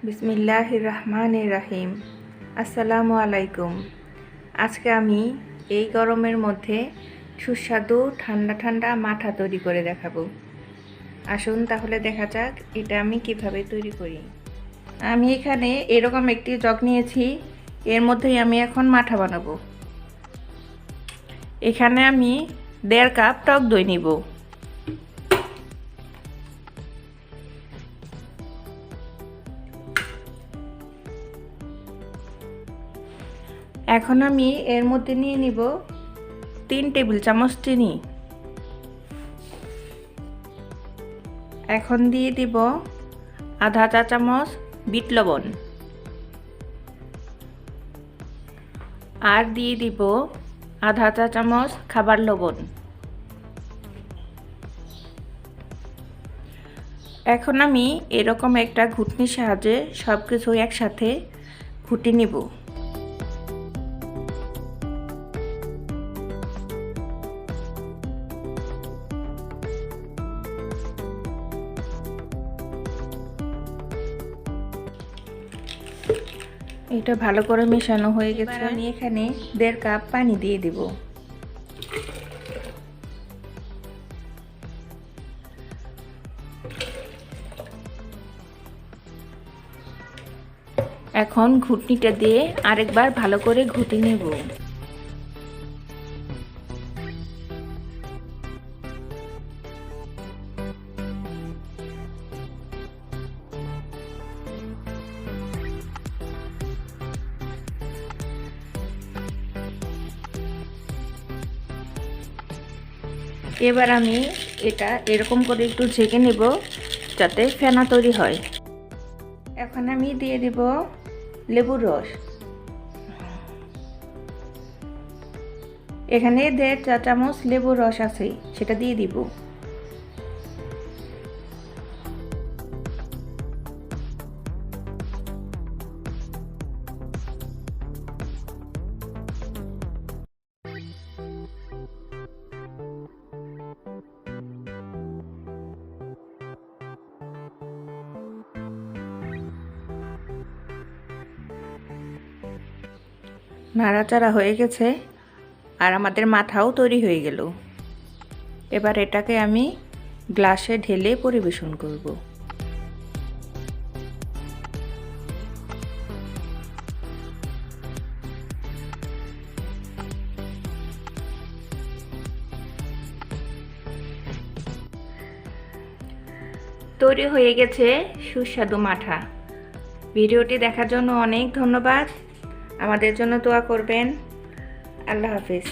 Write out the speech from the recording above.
বিসমিল্লাহির রহমানির রহিম। আসসালামু আলাইকুম। আজকে আমি এই গরমের মধ্যে সুস্বাদু ঠান্ডা ঠান্ডা মাঠা তৈরি করে দেখাবো। আসুন তাহলে দেখা যাক এটা আমি কিভাবে তৈরি করি। আমি এখানে এরকম একটি জগ নিয়েছি, এর মধ্যেই আমি এখন মাঠা বানাবো। এখানে আমি 1.5 কাপ টক দই নিব। এখন আমি এর মধ্যে নিয়ে নিব 3 টেবিল চামচ চিনি। এখন দিয়ে দিব আধা চা চামচ বিট লবণ, আর দিয়ে দিব আধা চা চামচ খাবার লবণ। এখন আমি এরকম একটা ঘুটনির সাহায্যে সবকিছু একসাথে ঘুটে নিব। এটা ভালো করে মেশানো হয়ে গেছে। আমি এখানে 1.5 কাপ পানি দিয়ে দিব। এখন ঘুটনিটা দিয়ে আরেকবার ভালো করে ঘুটে নেব। এবার আমি এটা এরকম করে একটু ঝেঁকে নেব যাতে ফেনা তৈরি হয়। এখন আমি দিয়ে দিব লেবুর রস। এখানে 1.5 চা চামচ লেবুর রস আছে, সেটা দিয়ে দিব। নাড়াচাড়া হয়ে গেছে আর আমাদের মাথাও তৈরি হয়ে গেল। এবার এটাকে আমি গ্লাসে ঢেলে পরিবেশন করব। তৈরি হয়ে গেছে সুস্বাদু মাঠা। ভিডিওটি দেখার জন্য অনেক ধন্যবাদ। আমাদের জন্য দোয়া করবেন। আল্লাহ হাফিজ।